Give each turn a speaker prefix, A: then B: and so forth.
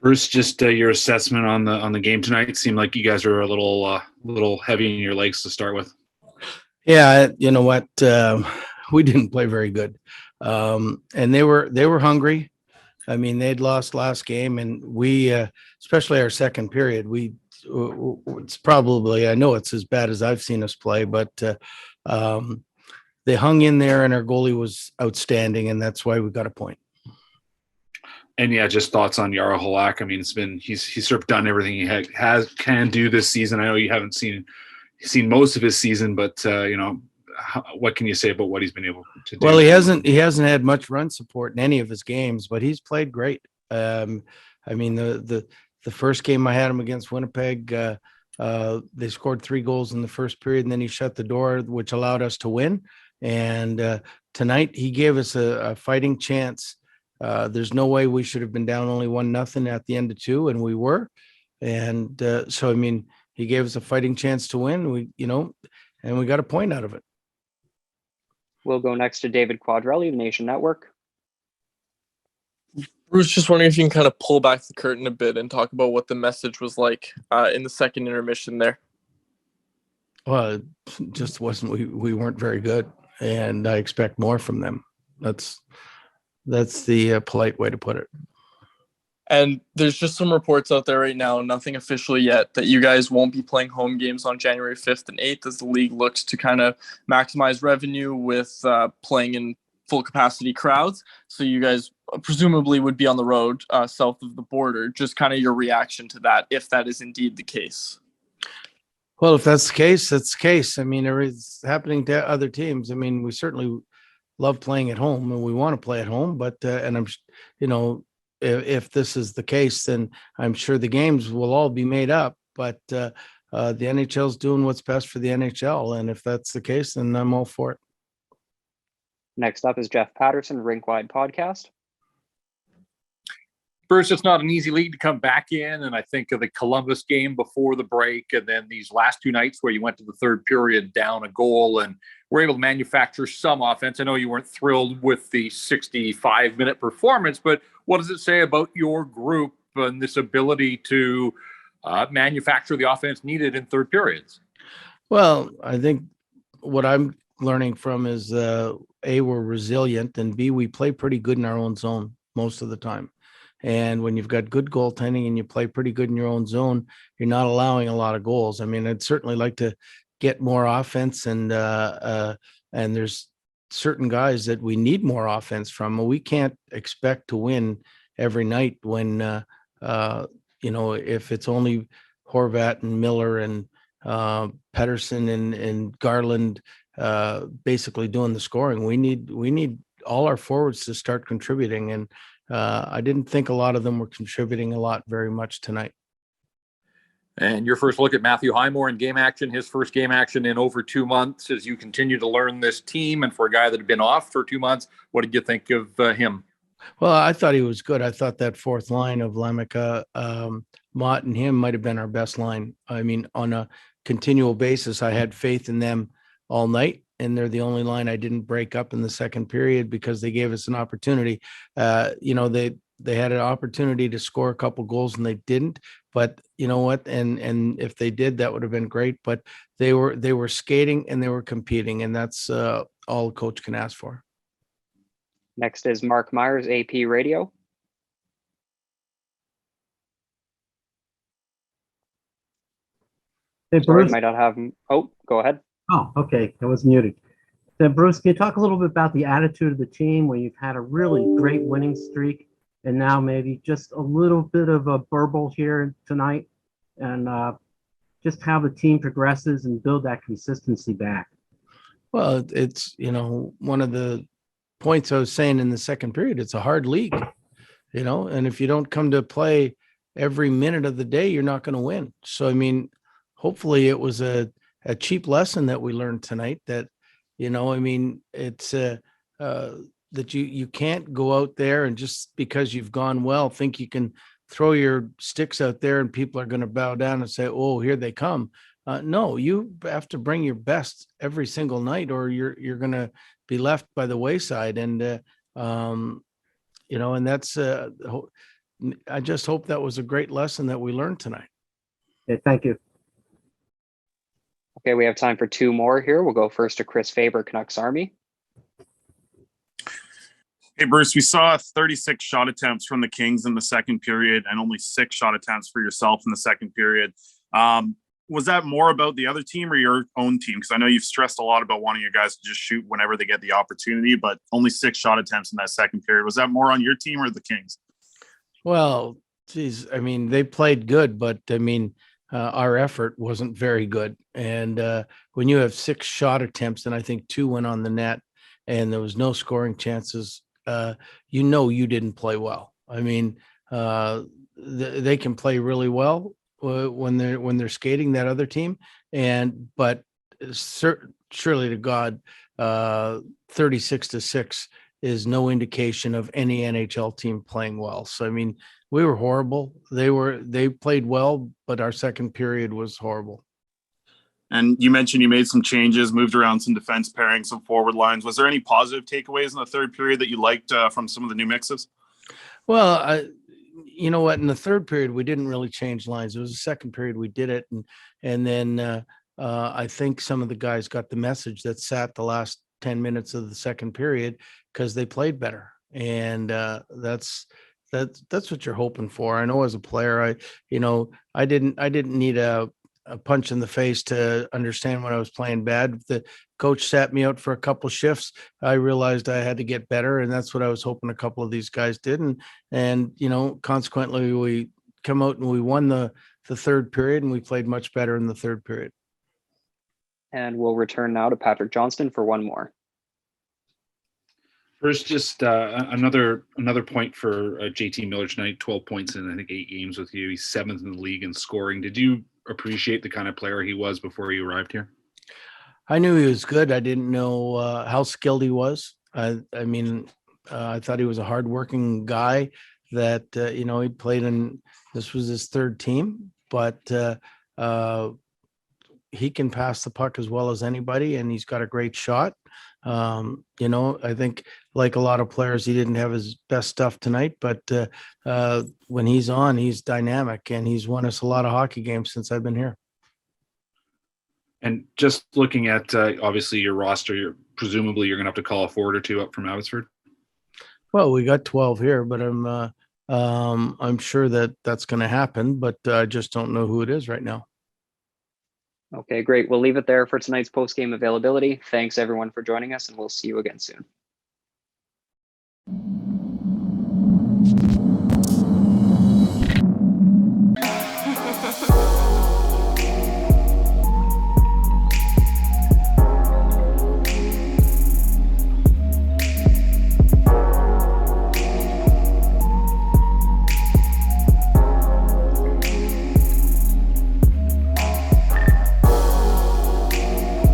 A: Bruce, just your assessment on the game tonight. It seemed like you guys are a little heavy in your legs to start with.
B: Yeah, you know what? We didn't play very good, and they were hungry. I mean, they'd lost last game, and we, especially our second period, it's probably, I know it's as bad as I've seen us play, but they hung in there, and our goalie was outstanding, and that's why we got a point.
A: And yeah, just thoughts on Yara Halak. I mean, he's sort of done everything he can do this season. I know you haven't seen most of his season, but what can you say about what he's been able to do?
B: Well, he hasn't had much run support in any of his games, but he's played great. I mean, the first game I had him against Winnipeg, they scored 3 goals in the first period, and then he shut the door, which allowed us to win. And tonight he gave us a fighting chance. There's no way we should have been down only 1-0 at the end of 2, and we were. And so, I mean, he gave us a fighting chance to win. And we got a point out of it.
C: We'll go next to David Quadrelli, the Nation Network.
D: Bruce, just wondering if you can kind of pull back the curtain a bit and talk about what the message was like in the second intermission there.
B: Well, it just wasn't. We weren't very good, and I expect more from them. That's the polite way to put it.
D: And there's just some reports out there right now, nothing official yet, that you guys won't be playing home games on January 5th and 8th as the league looks to kind of maximize revenue with playing in full capacity crowds. So you guys presumably would be on the road south of the border. Just kind of your reaction to that, if that is indeed the case.
B: Well, if that's the case, that's the case. I mean, it's happening to other teams. I mean, we certainly love playing at home, and we want to play at home. But and I'm, if this is the case, then I'm sure the games will all be made up. But the NHL is doing what's best for the NHL, and if that's the case, then I'm all for it.
C: Next up is Jeff Patterson, Rink Wide Podcast.
E: Bruce, it's not an easy league to come back in, and I think of the Columbus game before the break, and then these last 2 nights where you went to the third period down a goal and were able to manufacture some offense. I know you weren't thrilled with the 65-minute performance, but what does it say about your group and this ability to manufacture the offense needed in third periods?
B: Well, I think what I'm learning from is A, we're resilient, and B, we play pretty good in our own zone most of the time. And when you've got good goaltending and you play pretty good in your own zone, you're not allowing a lot of goals. I mean, I'd certainly like to get more offense, and there's certain guys that we need more offense from. We can't expect to win every night when if it's only Horvat and Miller and Pettersson and Garland basically doing the scoring. We need all our forwards to start contributing, and I didn't think a lot of them were contributing a lot very much tonight.
E: And your first look at Matthew Highmore in game action, his first game action in over 2 months as you continue to learn this team. And for a guy that had been off for 2 months, what did you think of him?
B: Well, I thought he was good. I thought that fourth line of Lemeka, Mott, and him might have been our best line. I mean, on a continual basis, I had faith in them all night. And they're the only line I didn't break up in the second period because they gave us an opportunity. They had an opportunity to score a couple goals and they didn't. But you know what? And if they did, that would have been great. But they were skating and they were competing, and that's all a coach can ask for.
C: Next is Mark Myers, AP Radio.
F: Hey,
C: Sorry,
F: Bruce.
C: might not have him. Oh, go ahead.
F: Oh, okay. I was muted. So, Bruce, can you talk a little bit about the attitude of the team when you've had a really great winning streak and now maybe just a little bit of a burble here tonight, and just how the team progresses and build that consistency back?
B: Well, it's, one of the points I was saying in the second period, it's a hard league, and if you don't come to play every minute of the day, you're not going to win. So, I mean, hopefully it was a cheap lesson that we learned tonight that, it's that you can't go out there and just because you've gone well, think you can throw your sticks out there and people are going to bow down and say, oh, here they come. No, you have to bring your best every single night or you're going to be left by the wayside. And, and that's I just hope that was a great lesson that we learned tonight.
F: Okay, thank you.
C: Okay, we have time for two more here. We'll go first to Chris Faber, Canucks Army.
G: Hey, Bruce, we saw 36 shot attempts from the Kings in the second period and only 6 shot attempts for yourself in the second period. Was that more about the other team or your own team? Because I know you've stressed a lot about wanting your guys to just shoot whenever they get the opportunity, but only 6 shot attempts in that second period. Was that more on your team or the Kings?
B: Well, geez, I mean, they played good, but I mean, our effort wasn't very good. And when you have 6 shot attempts, and I think 2 went on the net, and there was no scoring chances, you didn't play well. I mean, they can play really well when they're skating, that other team, but surely to God, 36-6 is no indication of any NHL team playing well. So I mean, we were horrible. They played well, but our second period was horrible.
G: And you mentioned you made some changes, moved around some defense pairings, some forward lines. Was there any positive takeaways in the third period that you liked from some of the new mixes?
B: Well, you know what? In the third period, we didn't really change lines. It was the second period we did it, and then I think some of the guys got the message that sat the last 10 minutes of the second period because they played better, and that's what you're hoping for. I know as a player, I didn't need a punch in the face to understand when I was playing bad. The coach sat me out for a couple shifts. I realized I had to get better, and that's what I was hoping a couple of these guys did. And consequently, we come out and we won the third period, and we played much better in the third period.
C: And we'll return now to Patrick Johnston for one more.
A: First, just another point for JT Miller tonight. 12 points in I think 8 games with you. He's 7th in the league in scoring. Did you appreciate the kind of player he was before he arrived here?
B: I knew he was good. I didn't know how skilled he was. I thought he was a hardworking guy that he'd played in. This was his third team, but he can pass the puck as well as anybody, and he's got a great shot. I think like a lot of players, he didn't have his best stuff tonight, but when he's on, he's dynamic, and he's won us a lot of hockey games since I've been here.
A: And just looking at obviously your roster, presumably you're going to have to call a forward or two up from Abbotsford.
B: Well, we got 12 here, but I'm sure that that's going to happen, but I just don't know who it is right now.
C: Okay, great. We'll leave it there for tonight's post-game availability. Thanks everyone for joining us, and we'll see you again soon.